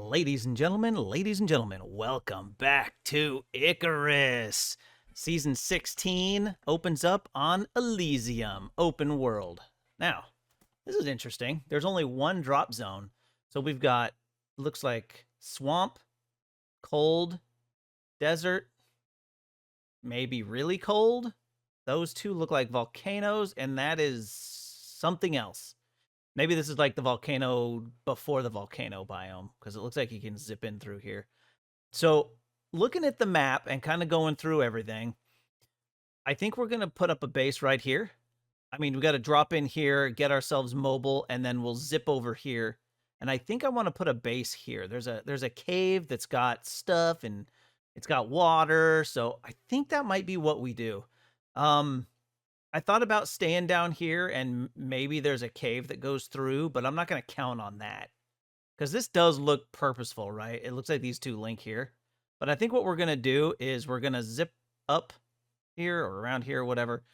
Ladies and gentlemen, welcome back to Icarus. Season 16 opens up on Elysium, open world. Now, this is interesting. There's only one drop zone. So we've got, looks like swamp, cold, desert, maybe really cold. Those two look like volcanoes, and that is something else. Maybe this is like the volcano before the volcano biome, because it looks like you can zip in through here. So looking at the map and kind of going through everything, I think we're going to put up a base right here. I mean, we got to drop in here, get ourselves mobile, and then we'll zip over here. And I think I want to put a base here. There's a cave that's got stuff, and it's got water. So I think that might be what we do. I thought about staying down here and maybe there's a cave that goes through, but I'm not going to count on that. Because this does look purposeful, right? It looks like these two link here. But I think what we're going to do is we're going to zip up here or around here or whatever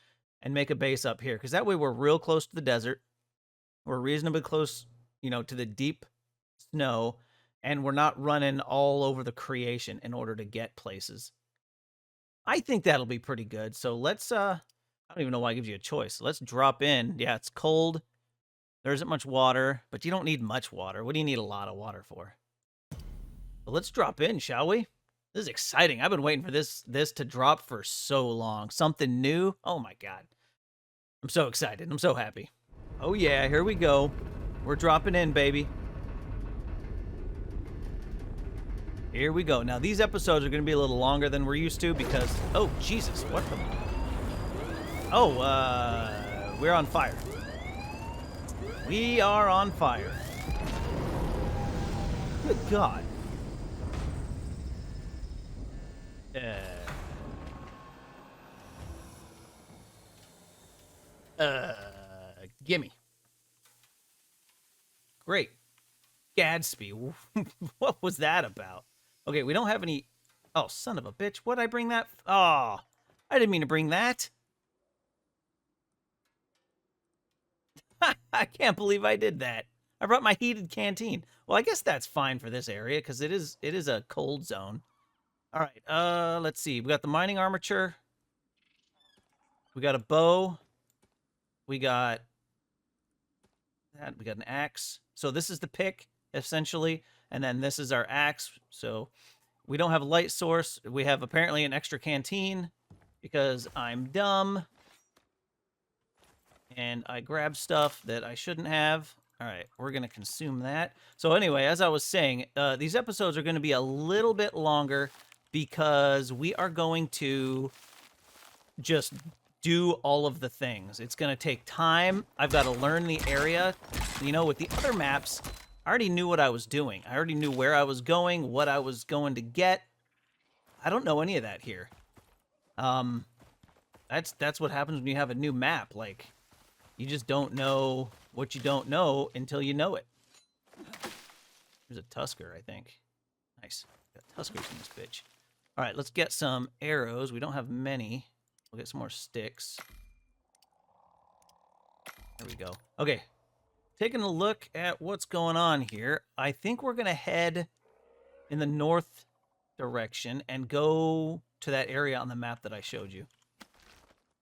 and make a base up here. Because that way we're real close to the desert. We're reasonably close, to the deep snow. And we're not running all over the creation in order to get places. I think that'll be pretty good. So let's... I don't even know why it gives you a choice. Let's drop in. Yeah, it's cold. There isn't much water, but you don't need much water. What do you need a lot of water for? But let's drop in, shall we? This is exciting. I've been waiting for this to drop for so long. Something new. Oh my God. I'm so excited. I'm so happy. Oh yeah, here we go. We're dropping in, baby. Here we go. Now, these episodes are going to be a little longer than we're used to because... Oh, Jesus. What the... Oh, we're on fire. We are on fire. Good God. Gimme. Great. Gadsby. What was that about? Okay, we don't have any... Oh, son of a bitch. What'd I bring that? Oh, I didn't mean to bring that. I can't believe I did that. I brought my heated canteen. Well, I guess that's fine for this area because it is a cold zone. All right, let's see. We got the mining armature. We got a bow. We got that. We got an axe. So this is the pick, essentially, and then this is our axe. So we don't have a light source. We have apparently an extra canteen because I'm dumb. And I grabbed stuff that I shouldn't have. All right, we're going to consume that. So anyway, as I was saying, these episodes are going to be a little bit longer because we are going to just do all of the things. It's going to take time. I've got to learn the area. With the other maps, I already knew what I was doing. I already knew where I was going, what I was going to get. I don't know any of that here. That's what happens when you have a new map. Like... You just don't know what you don't know until you know it. There's a Tusker, I think. Nice. Got Tuskers in this bitch. All right, let's get some arrows. We don't have many. We'll get some more sticks. There we go. Okay. Taking a look at what's going on here. I think we're going to head in the north direction and go to that area on the map that I showed you.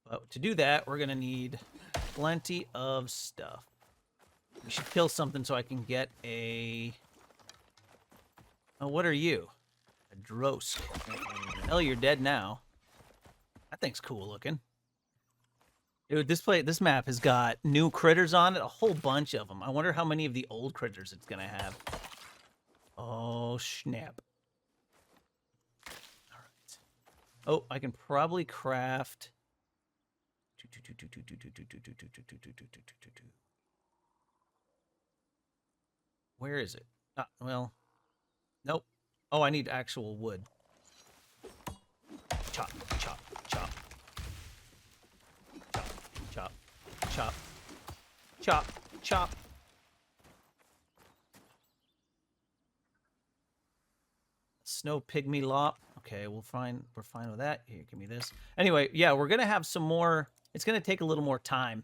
But to do that, we're going to need... plenty of stuff. We should kill something so I can get a... Oh, what are you? A Drosk. Hell, you're dead now. That thing's cool looking. Dude, this map has got new critters on it, a whole bunch of them. I wonder how many of the old critters it's gonna have. Oh, snap. All right. Oh, I can probably craft... Where is it? Well, nope. Oh, I need actual wood. Chop, chop, chop. Chop, chop, chop. Chop, chop. Snow pygmy lop. Okay, we're fine with that. Here, give me this. Anyway, yeah, we're gonna have some more. It's gonna take a little more time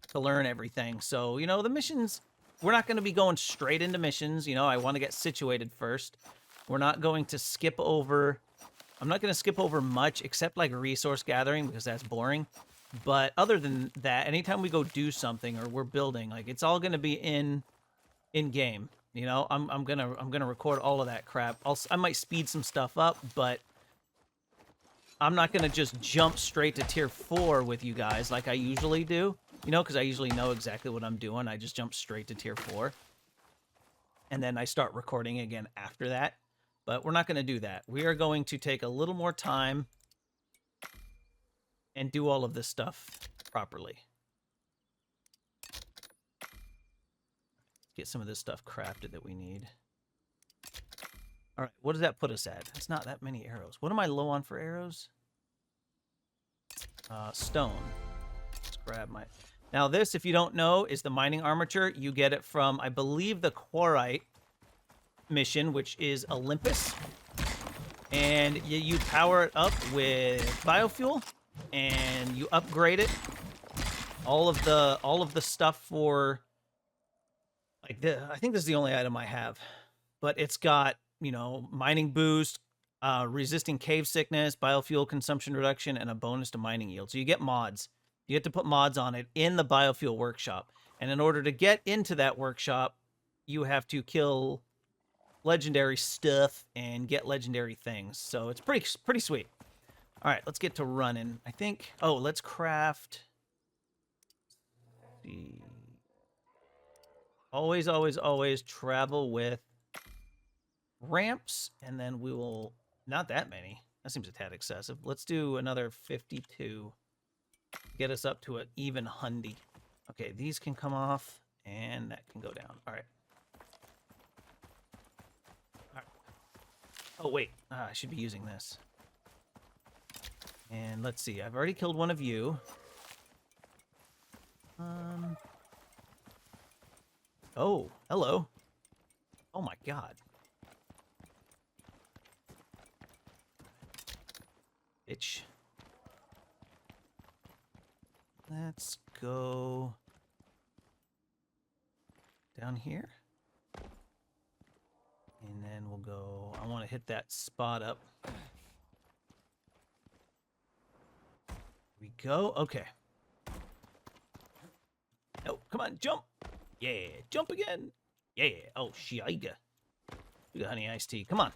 to learn everything. So, the missions we're not going to be going straight into missions. You know, I want to get situated first. We're not going to skip over... I'm not going to skip over much except like resource gathering because that's boring. But other than that, anytime we go do something or we're building, like it's all going to be in game. You know, I'm gonna record all of that crap. I might speed some stuff up, but I'm not gonna just jump straight to tier 4 with you guys like I usually do. You know, because I usually know exactly what I'm doing. I just jump straight to tier 4. And then I start recording again after that. But we're not going to do that. We are going to take a little more time and do all of this stuff properly. Get some of this stuff crafted that we need. All right, what does that put us at? That's not that many arrows. What am I low on for arrows? Stone. Let's grab my... Now this, if you don't know, is the mining armature. You get it from, I believe, the Quarite mission, which is Olympus. And you power it up with biofuel, and you upgrade it. All of the stuff for, like, I think this is the only item I have, but it's got, you know, mining boost, resisting cave sickness, biofuel consumption reduction, and a bonus to mining yield. So you get mods. You get to put mods on it in the biofuel workshop. And in order to get into that workshop, you have to kill legendary stuff and get legendary things. So it's pretty sweet. All right, let's get to running. I think, oh, let's craft. Always, always, always travel with ramps, and then we will, not that many. That seems a tad excessive. Let's do another 52. Get us up to an even 100. Okay, these can come off, and that can go down. All right. Oh, wait. I should be using this. And let's see. I've already killed one of you. Oh, hello. Oh, my God. Bitch. Let's go down here. And then we'll go... I want to hit that spot up. Here we go. Okay. Oh, come on, jump. Yeah, jump again. Yeah. Oh, shiga. We got honey iced tea. Come on.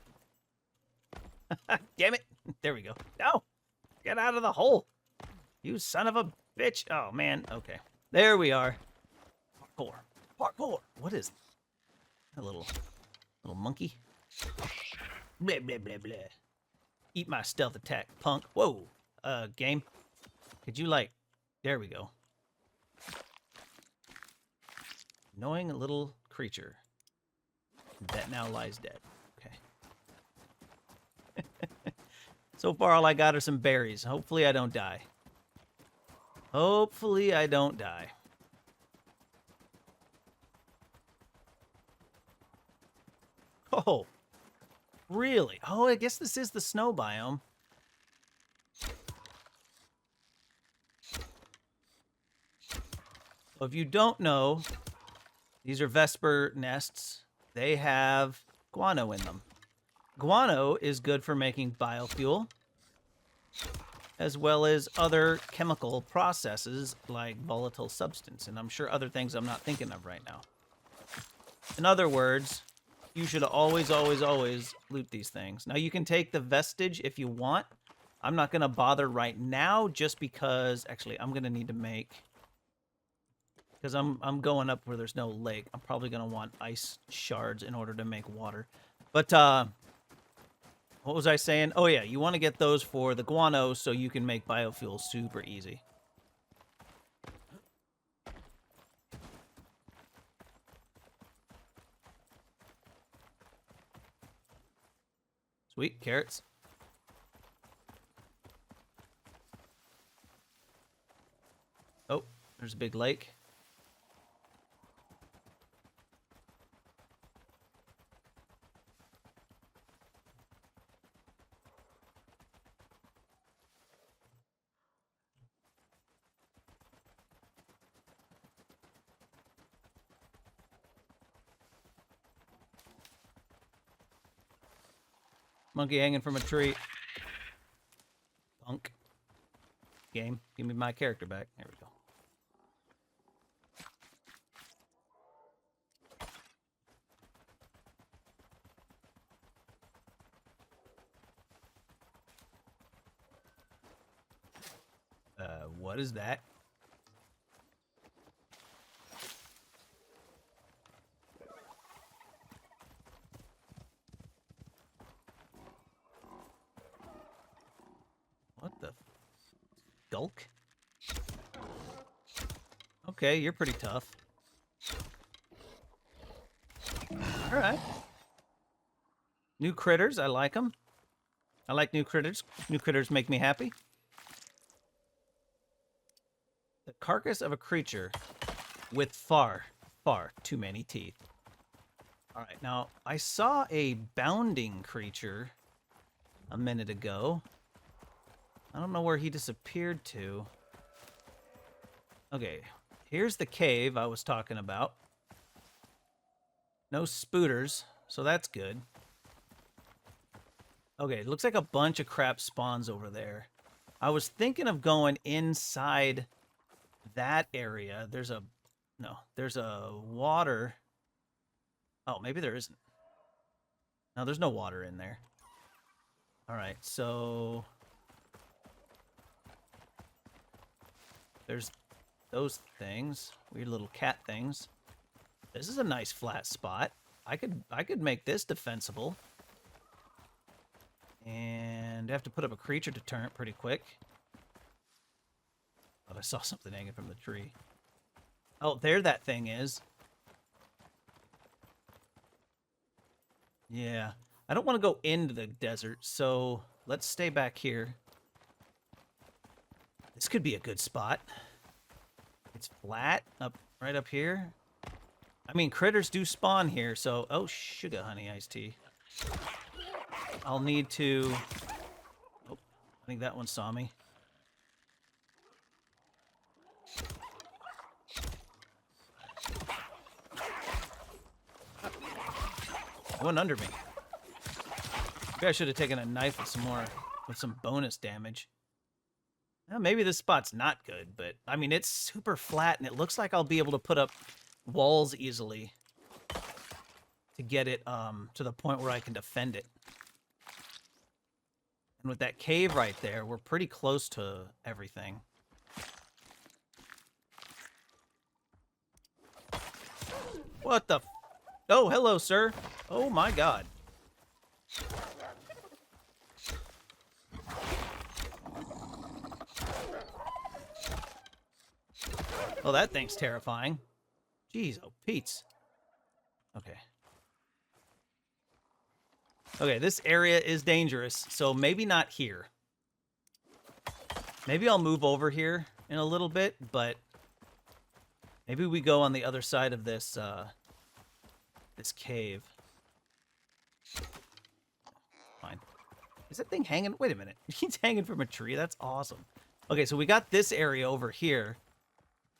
Damn it. There we go. No. Get out of the hole. You son of a bitch. Oh, man. Okay. There we are. Parkour. Parkour. What is that little monkey? Blah, blah, blah, blah. Eat my stealth attack, punk. Whoa. Game. Could you, like... There we go. Annoying little creature that now lies dead. Okay. So far, all I got are some berries. Hopefully, I don't die. Hopefully, I don't die. Oh, really? Oh, I guess this is the snow biome. So if you don't know, these are Vesper nests. They have guano in them. Guano is good for making biofuel, as well as other chemical processes like volatile substance, and I'm sure other things I'm not thinking of right now. In other words, you should always, always, always loot these things. Now, you can take the vestige if you want. I'm not going to bother right now just because... Actually, I'm going to need to make... Because I'm going up where there's no lake. I'm probably going to want ice shards in order to make water. But, what was I saying? Oh, yeah, you want to get those for the guano so you can make biofuel super easy. Sweet, carrots. Oh, there's a big lake. Monkey hanging from a tree. Punk. Game, give me my character back. There we go. What is that? What the? Gulk? Okay, you're pretty tough. Alright. New critters, I like them. I like new critters. New critters make me happy. The carcass of a creature with far, far too many teeth. Alright, now, I saw a bounding creature a minute ago. I don't know where he disappeared to. Okay, here's the cave I was talking about. No spooters, so that's good. Okay, it looks like a bunch of crap spawns over there. I was thinking of going inside that area. There's a water. Oh, maybe there isn't. No, there's no water in there. All right, so there's those things, weird little cat things. This is a nice flat spot. I could make this defensible. And I have to put up a creature deterrent pretty quick. Oh, I saw something hanging from the tree. Oh, there that thing is. Yeah. I don't want to go into the desert, so let's stay back here. This could be a good spot. It's flat up right up here. I mean, critters do spawn here, so... Oh, sugar honey iced tea. I'll need to... Oh, I think that one saw me. It went under me. Maybe I should have taken a knife with some bonus damage. Well, maybe this spot's not good, but I mean, it's super flat and it looks like I'll be able to put up walls easily to get it to the point where I can defend it. And with that cave right there, we're pretty close to everything. What the? Oh, hello, sir. Oh my God. Oh, that thing's terrifying. Jeez, oh, Pete's. Okay. Okay, this area is dangerous, so maybe not here. Maybe I'll move over here in a little bit, but maybe we go on the other side of this, this cave. Fine. Is that thing hanging? Wait a minute. He's hanging from a tree. That's awesome. Okay, so we got this area over here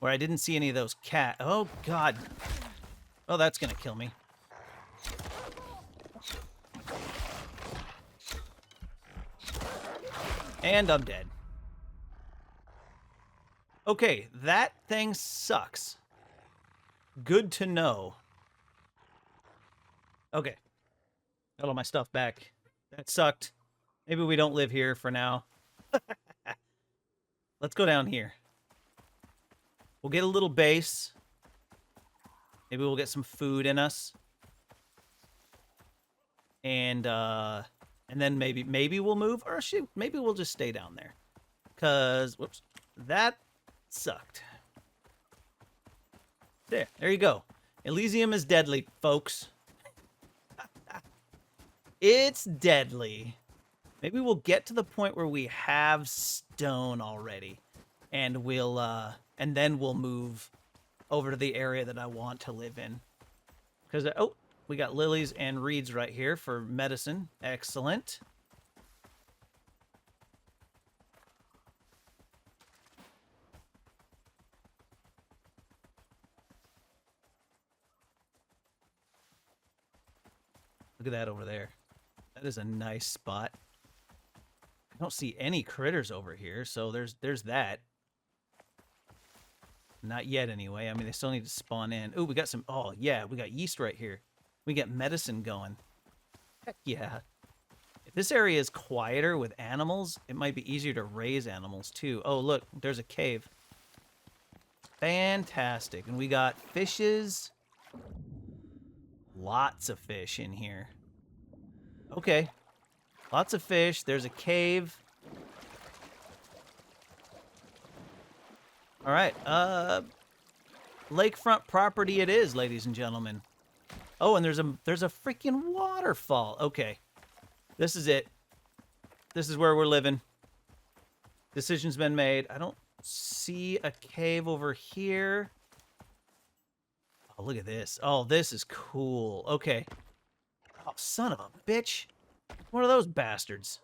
where I didn't see any of those cat. Oh, God. Oh, that's going to kill me. And I'm dead. Okay, that thing sucks. Good to know. Okay. Got all my stuff back. That sucked. Maybe we don't live here for now. Let's go down here. We'll get a little base. Maybe we'll get some food in us. And then maybe we'll move. Or shoot, maybe we'll just stay down there. Because, whoops, that sucked. There you go. Elysium is deadly, folks. It's deadly. Maybe we'll get to the point where we have stone already. And and then we'll move over to the area that I want to live in. Because, oh, we got lilies and reeds right here for medicine. Excellent. Look at that over there. That is a nice spot. I don't see any critters over here, so there's that. Not yet, anyway. I mean, they still need to spawn in. Ooh, we got some... Oh, yeah, we got yeast right here. We got medicine going. Heck yeah. If this area is quieter with animals, it might be easier to raise animals, too. Oh, look, there's a cave. Fantastic. And we got fishes. Lots of fish in here. Okay. Lots of fish. There's a cave. All right. Lakefront property it is, ladies and gentlemen. Oh, and there's a freaking waterfall. Okay. This is it. This is where we're living. Decision's been made. I don't see a cave over here. Oh, look at this. Oh, this is cool. Okay. Oh, son of a bitch. One of those bastards.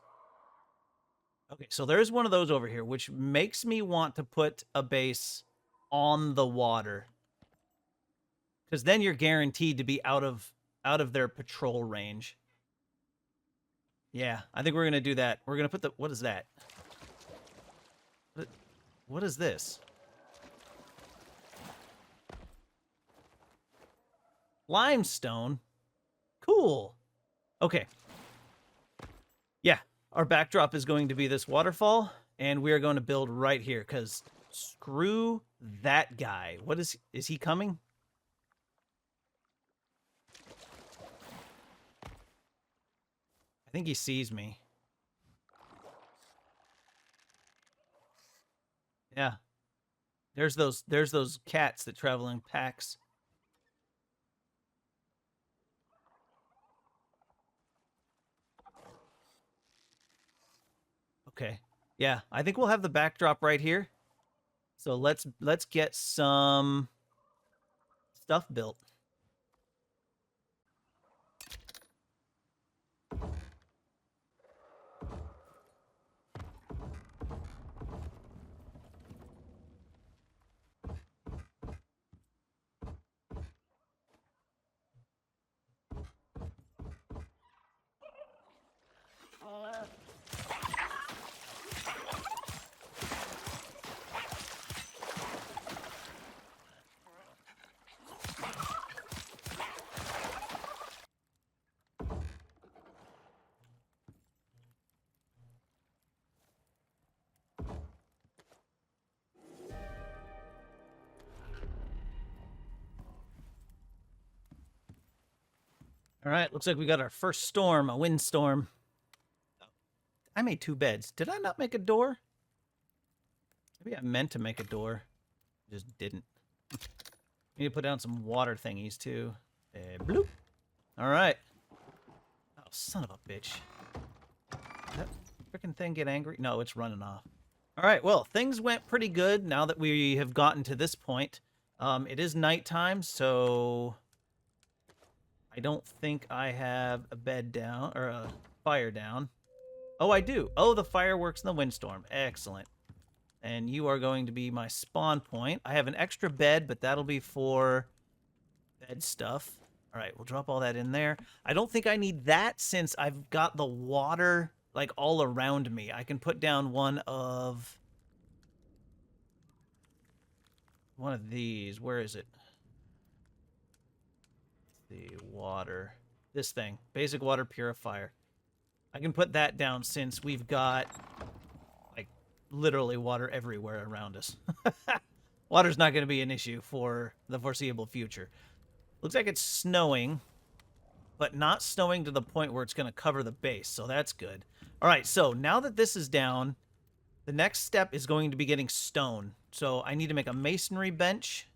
Okay, so there's one of those over here, which makes me want to put a base on the water. Because then you're guaranteed to be out of their patrol range. Yeah, I think we're going to do that. We're going to put the... What is that? What is this? Limestone? Cool. Okay. Yeah, our backdrop is going to be this waterfall, and we are going to build right here, because screw that guy. What is he coming? I think he sees me. Yeah. There's those cats that travel in packs. Okay. Yeah, I think we'll have the backdrop right here. So let's get some stuff built. All right, looks like we got our first storm, a windstorm. I made 2 beds. Did I not make a door? Maybe I meant to make a door. Just didn't. Need to put down some water thingies, too. Bloop. All right. Oh, son of a bitch. Did that freaking thing get angry? No, it's running off. All right, well, things went pretty good now that we have gotten to this point. It is nighttime, so... I don't think I have a bed down, or a fire down. Oh, I do. Oh, the fireworks in the windstorm. Excellent. And you are going to be my spawn point. I have an extra bed, but that'll be for bed stuff. All right, we'll drop all that in there. I don't think I need that since I've got the water, like, all around me. I can put down one of these. Where is it? The water. This thing. Basic water purifier. I can put that down since we've got, like, literally water everywhere around us. Water's not going to be an issue for the foreseeable future. Looks like it's snowing, but not snowing to the point where it's going to cover the base, so that's good. All right, so now that this is down, the next step is going to be getting stone. So I need to make a masonry bench.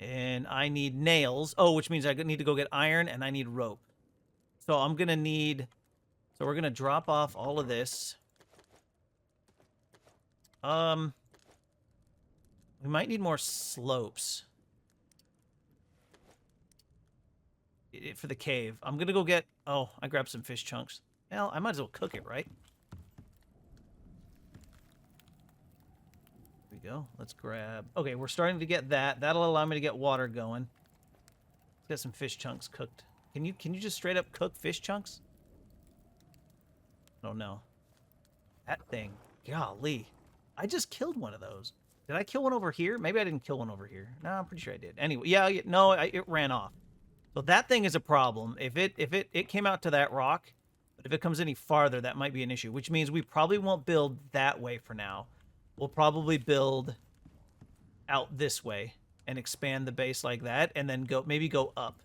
And I need nails. Oh, which means I need to go get iron, and I need rope. So I'm going to need... So we're going to drop off all of this. We might need more slopes. For the cave. I'm going to go get... Oh, I grabbed some fish chunks. Hell, I might as well cook it, right? There we go. Let's grab... Okay, we're starting to get that. That'll allow me to get water going. Get some fish chunks cooked. Can you just straight up cook fish chunks? I don't know. That thing. Golly. I just killed one of those. Did I kill one over here? Maybe I didn't kill one over here. No, I'm pretty sure I did. Anyway, yeah, no, it ran off. So that thing is a problem. If it came out to that rock, but if it comes any farther, that might be an issue, which means we probably won't build that way for now. We'll probably build out this way and expand the base like that, and then maybe go up.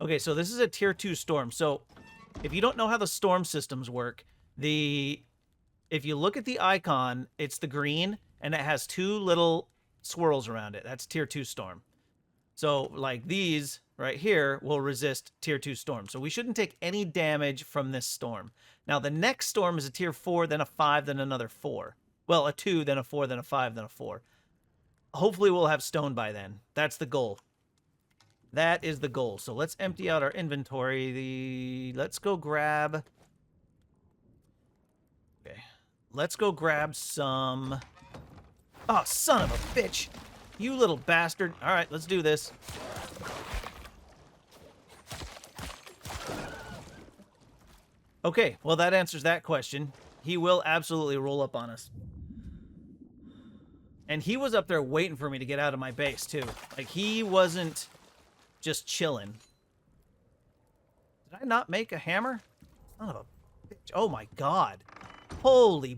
Okay, so this is a tier 2 storm. So if you don't know how the storm systems work, if you look at the icon, it's the green, and it has 2 little swirls around it. That's tier 2 storm. So like these right here will resist tier 2 storm. So we shouldn't take any damage from this storm. Now the next storm is a tier 4, then a 5, then another 4. Well, a 2, then a 4, then a 5, then a 4. Hopefully we'll have stone by then. That's the goal. That is the goal. So let's empty out our inventory. Let's go grab... Okay. Let's go grab some... Oh, son of a bitch! You little bastard. Alright, let's do this. Okay, well that answers that question. He will absolutely roll up on us. And he was up there waiting for me to get out of my base, too. Like, he wasn't just chilling. Did I not make a hammer? Son of a bitch. Oh, my God. Holy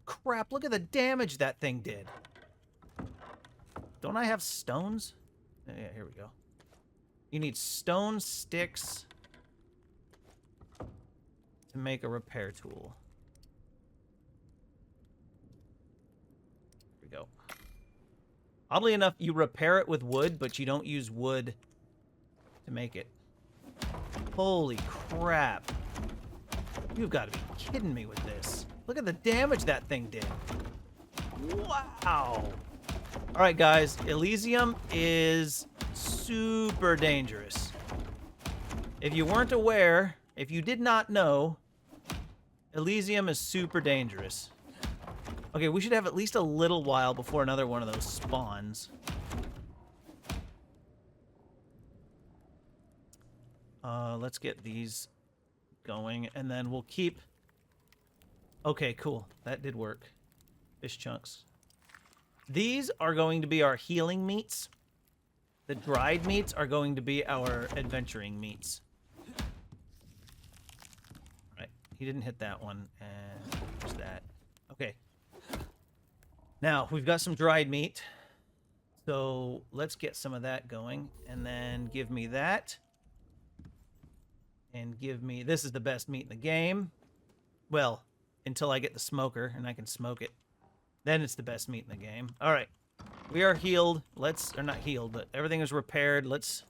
crap. Look at the damage that thing did. Don't I have stones? Yeah, here we go. You need stone sticks to make a repair tool. Here we go. Oddly enough, you repair it with wood, but you don't use wood to make it. Holy crap. You've got to be kidding me with this. Look at the damage that thing did. Wow. All right, guys. Elysium is super dangerous. If you weren't aware, if you did not know, Elysium is super dangerous. Okay, we should have at least a little while before another one of those spawns. Let's get these going, and then we'll keep... Okay, cool. That did work. Fish chunks. These are going to be our healing meats. The dried meats are going to be our adventuring meats. Right. He didn't hit that one, and there's that. Okay. Now, we've got some dried meat, so let's get some of that going, and then give me that, and give me... This is the best meat in the game. Well, until I get the smoker, and I can smoke it. Then it's the best meat in the game. All right. We are healed. Let's... Or not healed, but everything is repaired. Let's...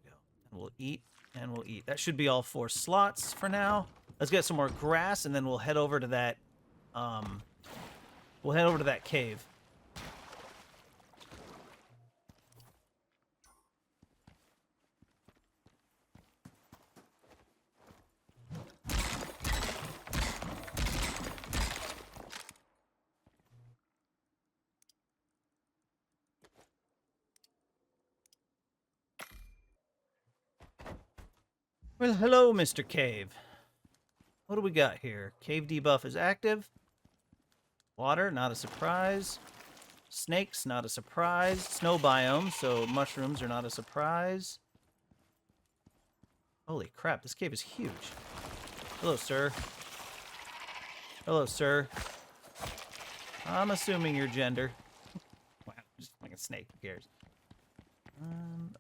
There we go. And we'll eat, and we'll eat. That should be all 4 slots for now. Let's get some more grass, and then we'll head over to that, cave. Well, hello, Mr. Cave. What do we got here? Cave debuff is active. Water, not a surprise. Snakes, not a surprise. Snow biome, so mushrooms are not a surprise. Holy crap, this cave is huge. Hello, sir. Hello, sir. I'm assuming your gender. Wow, just like a snake, who cares?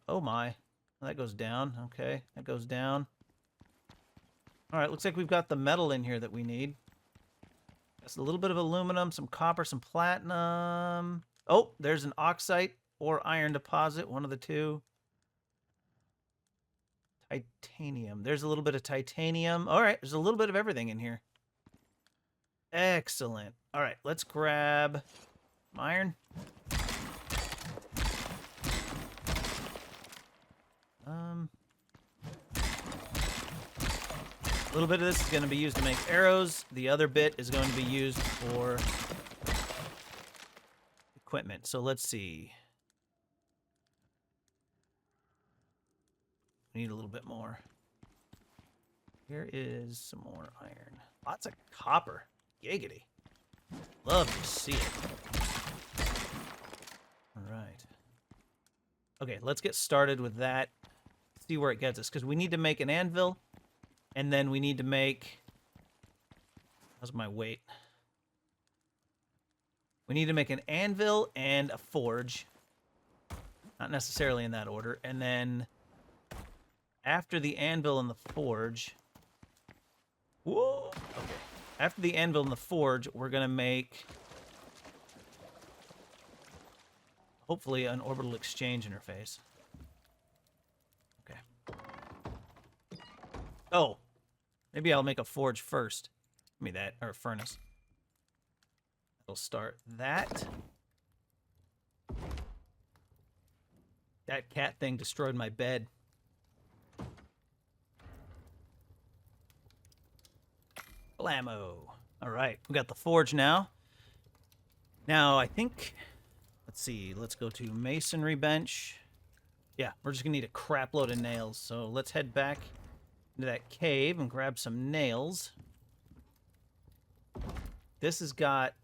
Oh my. That goes down. Okay, that goes down. Alright, looks like we've got the metal in here that we need. That's a little bit of aluminum, some copper, some platinum. Oh, there's an oxide or iron deposit, one of the two. Titanium. There's a little bit of titanium. Alright, there's a little bit of everything in here. Excellent. Alright, let's grab some iron. A little bit of this is going to be used to make arrows. The other bit is going to be used for equipment. So let's see. We need a little bit more. Here is some more iron. Lots of copper. Giggity. Love to see it. All right. Okay, let's get started with that. See where it gets us, because we need to make an anvil, and then we need to make... How's my weight? We need to make an anvil and a forge. Not necessarily in that order. And then after the anvil and the forge... Whoa! Okay. After the anvil and the forge, we're going to make... hopefully an orbital exchange interface. Okay. Oh! Maybe I'll make a forge first. Give me that, or a furnace. We'll start that. That cat thing destroyed my bed. Blammo. All right, we got the forge now. Now, I think... Let's see, let's go to masonry bench. Yeah, we're just going to need a crap load of nails. So let's head back into that cave and grab some nails. This has got...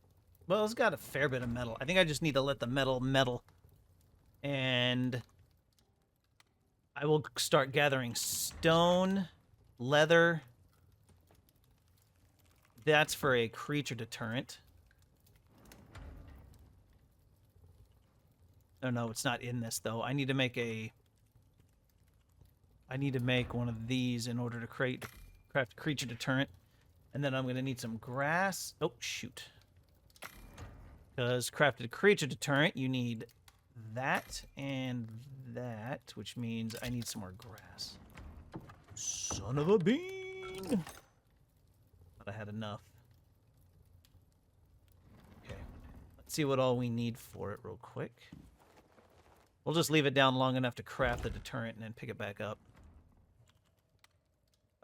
Well, it's got a fair bit of metal. I think I just need to let the metal. And I will start gathering stone, leather. That's for a creature deterrent. No, it's not in this, though. I need to make one of these in order to craft a creature deterrent. And then I'm going to need some grass. Oh, shoot. Because crafted creature deterrent, you need that and that, which means I need some more grass. Son of a bean! Thought I had enough. Okay. Let's see what all we need for it real quick. We'll just leave it down long enough to craft the deterrent and then pick it back up.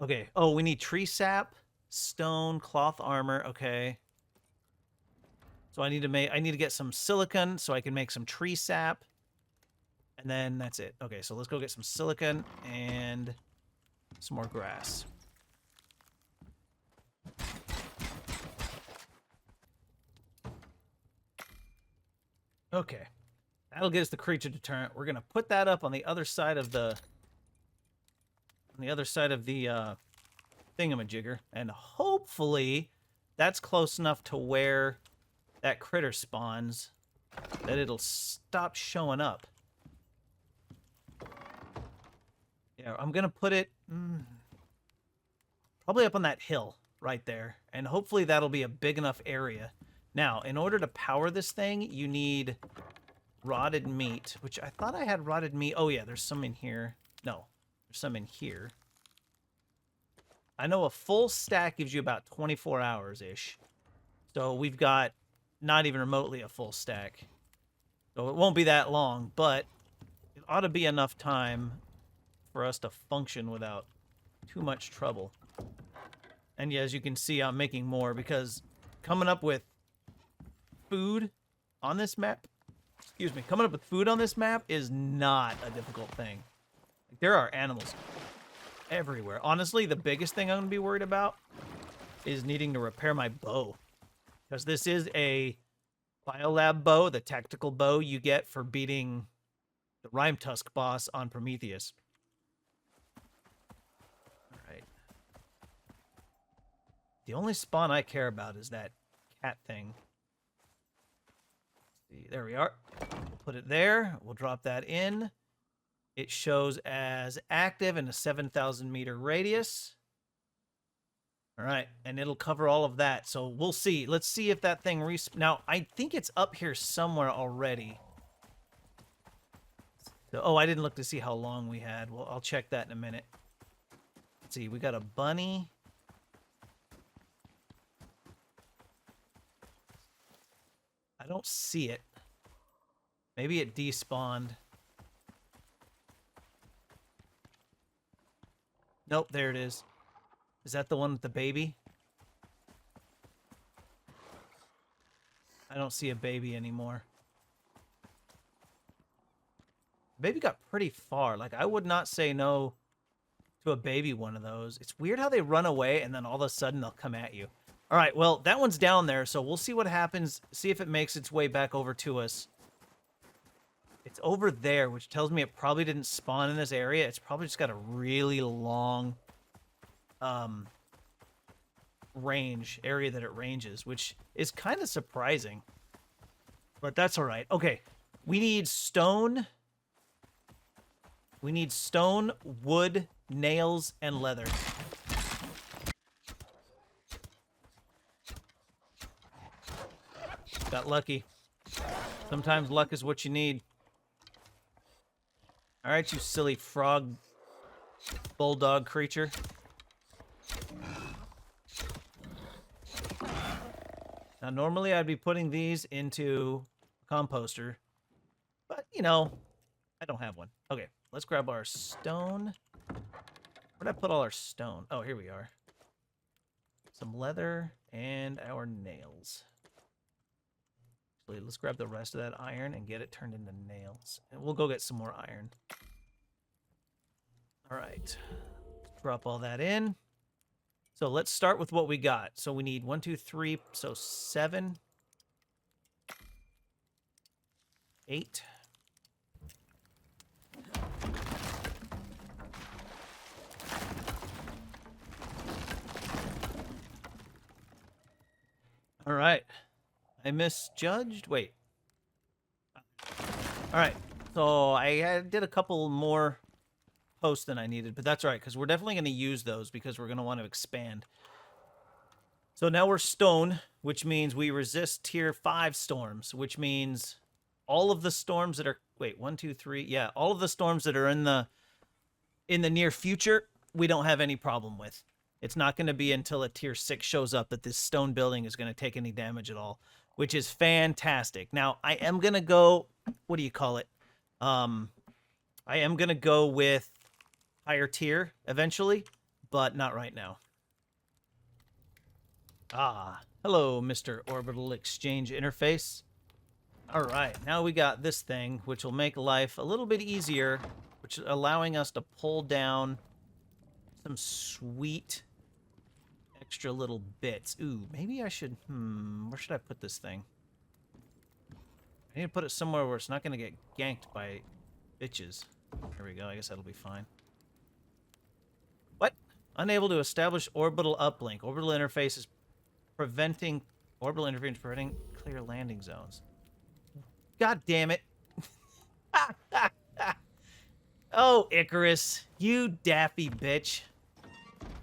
Okay. Oh, we need tree sap, stone, cloth armor. Okay. So I need to get some silicon so I can make some tree sap. And then that's it. Okay, so let's go get some silicon and some more grass. Okay. That'll get us the creature deterrent. We're going to put that up on the other side of the thingamajigger, and hopefully that's close enough to where that critter spawns that it'll stop showing up. Yeah, I'm going to put it probably up on that hill right there, and hopefully that'll be a big enough area. Now, in order to power this thing, you need rotted meat, which I thought I had rotted meat. Oh, yeah, there's some in here. No, there's some in here. I know a full stack gives you about 24 hours-ish. So we've got not even remotely a full stack. So it won't be that long, but it ought to be enough time for us to function without too much trouble. And yeah, as you can see, I'm making more because coming up with food on this map, coming up with food on this map is not a difficult thing. Like, there are animals everywhere. Honestly, the biggest thing I'm going to be worried about is needing to repair my bow. Because this is a biolab bow, the tactical bow you get for beating the Rime Tusk boss on Prometheus. Alright. The only spawn I care about is that cat thing. See, there we are. We'll put it there. We'll drop that in. It shows as active in a 7,000 meter radius. All right, and it'll cover all of that. So we'll see. Let's see if that thing now, I think it's up here somewhere already. So, oh, I didn't look to see how long we had. Well, I'll check that in a minute. Let's see. We got a bunny. I don't see it. Maybe it despawned. Nope, there it is. Is that the one with the baby? I don't see a baby anymore. The baby got pretty far. Like, I would not say no to a baby one of those. It's weird how they run away and then all of a sudden they'll come at you. All right, well, that one's down there, so we'll see what happens. See if it makes its way back over to us. It's over there, which tells me it probably didn't spawn in this area. It's probably just got a really long area that it ranges, which is kind of surprising. But that's all right. Okay, we need stone. We need stone, wood, nails, and leather. Got lucky. Sometimes luck is what you need. All right, you silly frog bulldog creature. Now, normally I'd be putting these into a composter, but, you know, I don't have one. Okay, let's grab our stone. Where'd I put all our stone? Oh, here we are. Some leather and our nails. Actually, let's grab the rest of that iron and get it turned into nails. And we'll go get some more iron. All right. Drop all that in. So let's start with what we got. So we need 1, 2, 3, so 7, 8. All right. I misjudged. Wait. All right. So I did a couple more posts than I needed, but that's all right, because we're definitely going to use those because we're going to want to expand. So now we're stone, which means we resist tier 5 storms, which means all of the storms that are... Wait, 1, 2, 3. Yeah, all of the storms that are in the near future, we don't have any problem with. It's not going to be until a tier 6 shows up that this stone building is going to take any damage at all, which is fantastic. Now, I am going to go... What do you call it? I am going to go with higher tier eventually, but not right now. Ah, hello, Mr. Orbital Exchange Interface. All right, now we got this thing, which will make life a little bit easier, which is allowing us to pull down some sweet extra little bits. Ooh, maybe I should... where should I put this thing? I need to put it somewhere where it's not going to get ganked by bitches. There we go. I guess that'll be fine. What? Unable to establish orbital uplink. Orbital interface is preventing... Orbital interference preventing clear landing zones. God damn it. Oh, Icarus. You daffy bitch.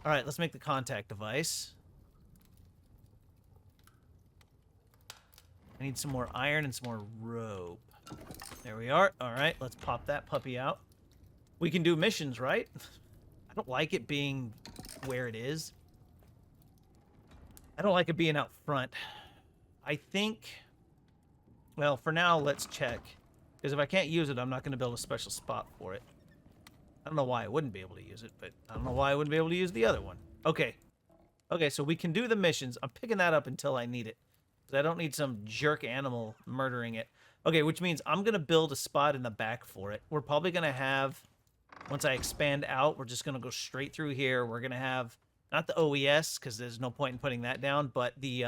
Alright, let's make the contact device. I need some more iron and some more rope. There we are. Alright, let's pop that puppy out. We can do missions, right? I don't like it being where it is. I don't like it being out front. I think... Well, for now, let's check. Because if I can't use it, I'm not going to build a special spot for it. I don't know why I wouldn't be able to use it, but I don't know why I wouldn't be able to use the other one. Okay. Okay, so we can do the missions. I'm picking that up until I need it. Because I don't need some jerk animal murdering it. Okay, which means I'm going to build a spot in the back for it. We're probably going to have... Once I expand out, we're just going to go straight through here. We're going to have... Not the OES, because there's no point in putting that down, but the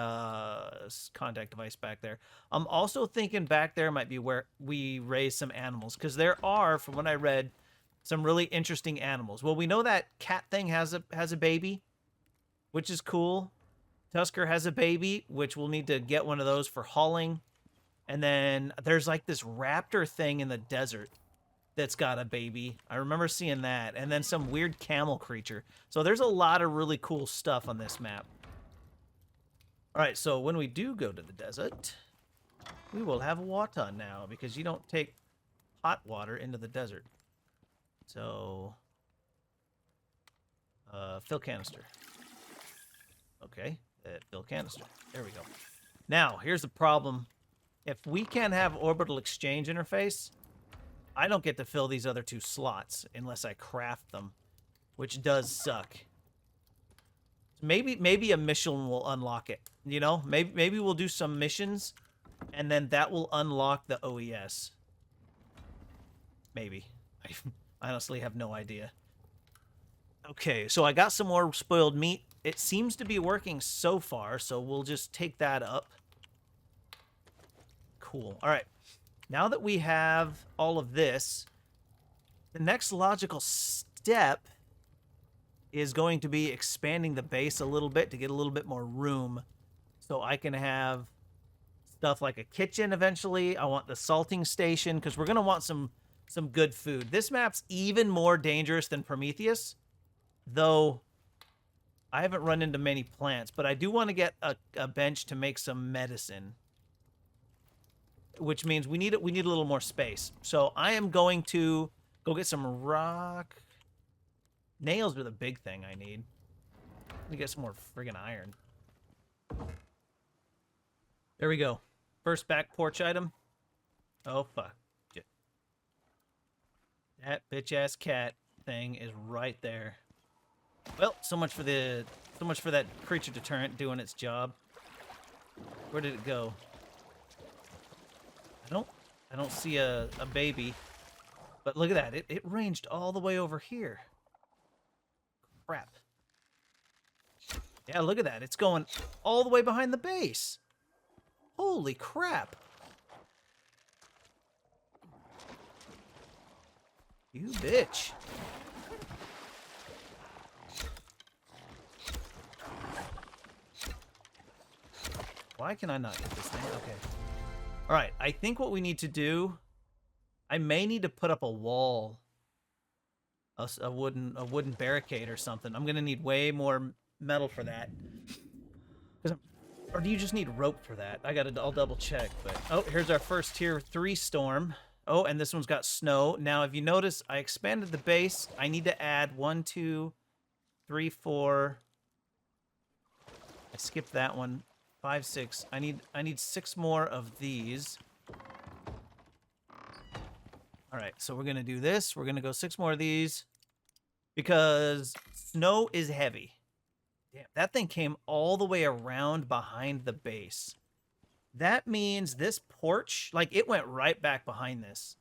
contact device back there. I'm also thinking back there might be where we raise some animals, because there are, from what I read, some really interesting animals. Well, we know that cat thing has a baby, which is cool. Tusker has a baby, which we'll need to get one of those for hauling. And then there's like this raptor thing in the desert that's got a baby. I remember seeing that. And then some weird camel creature. So there's a lot of really cool stuff on this map. All right, so when we do go to the desert, we will have water now because you don't take hot water into the desert. So, fill canister. Okay, fill canister. There we go. Now, here's the problem. If we can't have orbital exchange interface, I don't get to fill these other 2 slots unless I craft them, which does suck. Maybe a mission will unlock it. You know, maybe we'll do some missions, and then that will unlock the OES. Maybe. I honestly have no idea. Okay, so I got some more spoiled meat. It seems to be working so far, so we'll just take that up. Cool. All right. Now that we have all of this, the next logical step is going to be expanding the base a little bit to get a little bit more room so I can have stuff like a kitchen eventually. I want the salting station because we're going to want some good food. This map's even more dangerous than Prometheus, though I haven't run into many plants, but I do want to get a bench to make some medicine, which means we need a little more space. So I am going to go get some rock. Nails are the big thing I need. Let me get some more friggin' iron. There we go. First back porch item. Oh, fuck. That bitch-ass cat thing is right there. Well, so much for that creature deterrent doing its job. Where did it go? I don't see a baby. But look at that. It ranged all the way over here. Crap. Yeah, look at that. It's going all the way behind the base. Holy crap. You bitch. Why can I not get this thing? Okay. All right, I think what we need to do, I may need to put up a wall, a wooden barricade or something. I'm gonna need way more metal for that. Or do you just need rope for that? I'll double check. But oh, here's our first tier 3 storm. Oh, and this one's got snow. Now, if you notice, I expanded the base. I need to add 1, 2, 3, 4. I skipped that one. 5, 6. I need 6 more of these. All right, so we're gonna do this. We're gonna go 6 more of these because snow is heavy. Damn, that thing came all the way around behind the base. That means this porch, like it went right back behind this.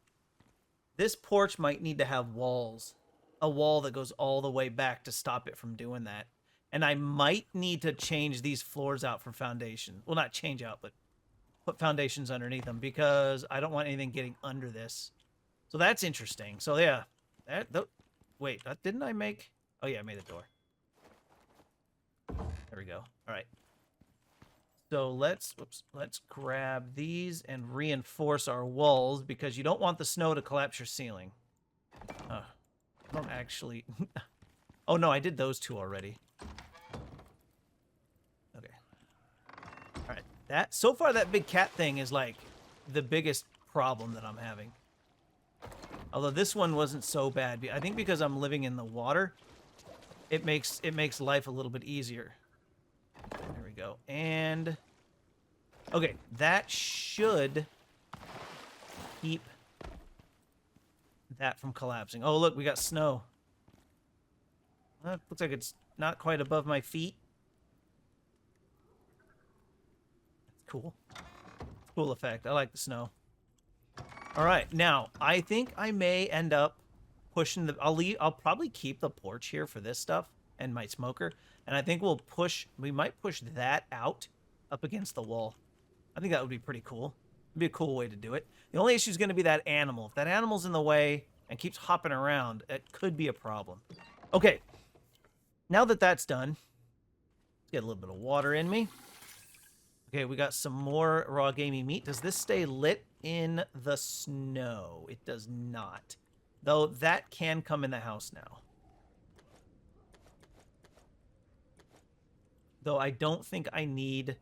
This porch might need to have walls. A wall that goes all the way back to stop it from doing that. And I might need to change these floors out for foundation. Well, not change out, but put foundations underneath them because I don't want anything getting under this. So that's interesting. So yeah, wait, didn't I make? Oh yeah, I made a door. There we go. All right. So let's grab these and reinforce our walls because you don't want the snow to collapse your ceiling. I don't actually. Oh no, I did those 2 already. Okay. All right. So far that big cat thing is like the biggest problem that I'm having. Although this one wasn't so bad. I think because I'm living in the water, it makes life a little bit easier. There we go. And okay, that should keep that from collapsing. Oh, look, we got snow. Looks like it's not quite above my feet. That's cool. Cool effect. I like the snow. All right, now I think I may end up pushing the. I'll probably keep the porch here for this stuff and my smoker, and I think we might push that out up against the wall. I think that would be pretty cool. It'd be a cool way to do it. The only issue is going to be that animal. If that animal's in the way and keeps hopping around, it could be a problem. Okay, now that that's done, let's get a little bit of water in me. Okay, we got some more raw gamey meat. Does this stay lit in the snow? It does not. Though that can come in the house now. Though I don't think I need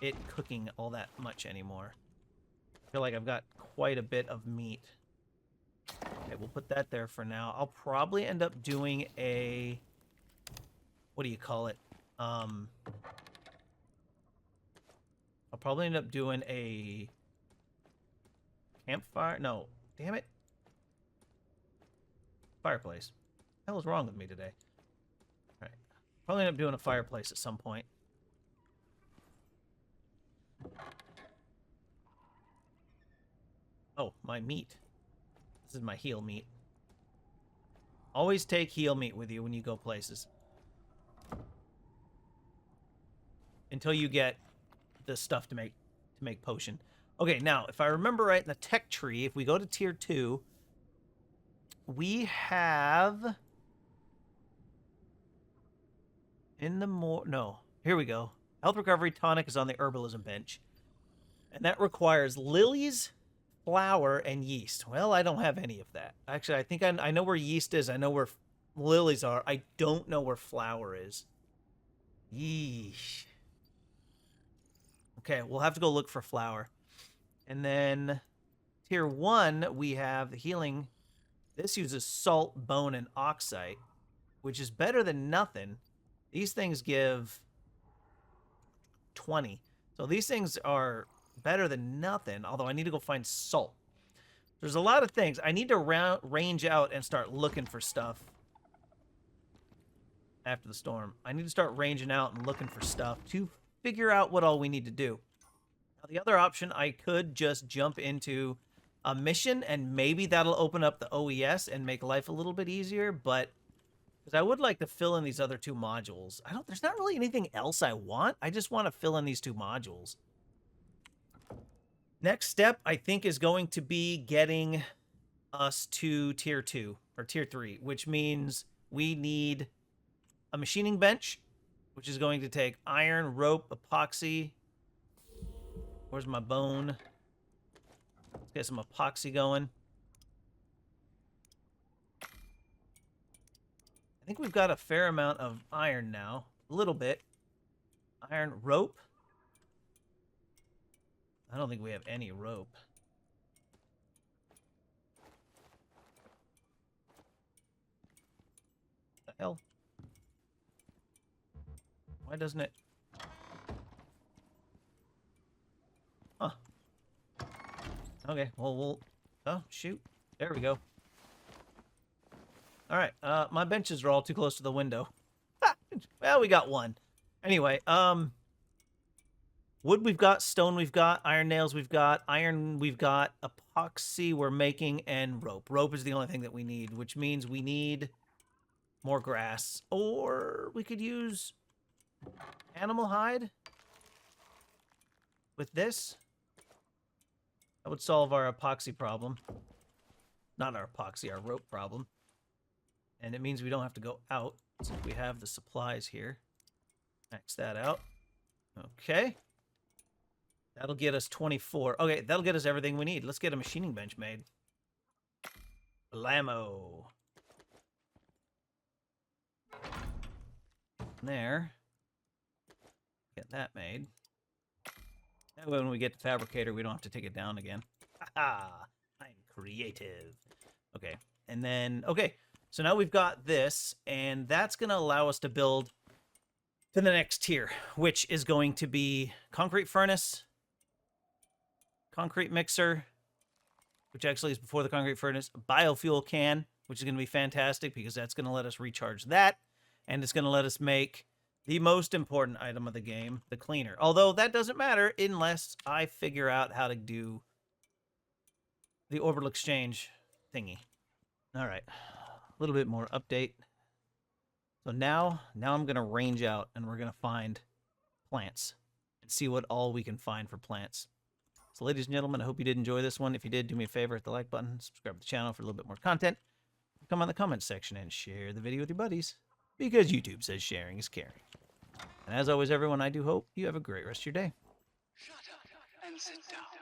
it cooking all that much anymore. I feel like I've got quite a bit of meat. Okay, we'll put that there for now. I'll probably end up doing a... What do you call it? I'll probably end up doing a campfire. No, damn it. Fireplace. What the hell is wrong with me today? All right. Probably end up doing a fireplace at some point. Oh, my meat. This is my heal meat. Always take heal meat with you when you go places. Until you get the stuff to make potion. Okay, now, if I remember right, in the tech tree, if we go to tier 2, we have... No, here we go. Health recovery tonic is on the herbalism bench. And that requires lilies, flour, and yeast. Well, I don't have any of that. Actually, I think I know where yeast is. I know where lilies are. I don't know where flour is. Yeesh. Okay, we'll have to go look for flour. And then tier 1, we have the healing. This uses salt, bone, and oxite, which is better than nothing. These things give 20. So these things are better than nothing, although I need to go find salt. There's a lot of things. I need to range out and start looking for stuff after the storm. I need to start ranging out and looking for stuff to figure out what all we need to do. Now, the other option, I could just jump into a mission, and maybe that'll open up the OES and make life a little bit easier, but because I would like to fill in these other 2 modules. There's not really anything else I want. I just want to fill in these 2 modules. Next step, I think, is going to be getting us to tier 2 or tier 3, which means we need a machining bench, which is going to take iron, rope, epoxy. Where's my bone? Let's get some epoxy going. I think we've got a fair amount of iron now. A little bit. Iron, rope. I don't think we have any rope. What the hell? Why doesn't it? Huh. Okay, well, we'll... Oh, shoot. There we go. All right, my benches are all too close to the window. Well, we got one. Anyway, wood we've got, stone we've got, iron nails we've got, iron we've got, epoxy we're making, and rope. Rope is the only thing that we need, which means we need more grass. Or we could use animal hide with this. That would solve our epoxy problem. Not our epoxy, our rope problem. And it means we don't have to go out, since we have the supplies here. Max that out. Okay. That'll get us 24. Okay, that'll get us everything we need. Let's get a machining bench made. Blammo. There. Get that made. That way when we get to Fabricator, we don't have to take it down again. Haha! I'm creative. Okay, and then... Okay. So now we've got this, and that's going to allow us to build to the next tier, which is going to be concrete furnace, concrete mixer, which actually is before the concrete furnace, biofuel can, which is going to be fantastic because that's going to let us recharge that, and it's going to let us make the most important item of the game, the cleaner. Although that doesn't matter unless I figure out how to do the orbital exchange thingy. All right. A little bit more update. So now I'm going to range out and we're going to find plants and see what all we can find for plants. So ladies and gentlemen, I hope you did enjoy this one. If you did, do me a favor, hit the like button, subscribe to the channel for a little bit more content. Come on the comments section and share the video with your buddies because YouTube says sharing is caring. And as always, everyone, I do hope you have a great rest of your day. Shut up and sit down.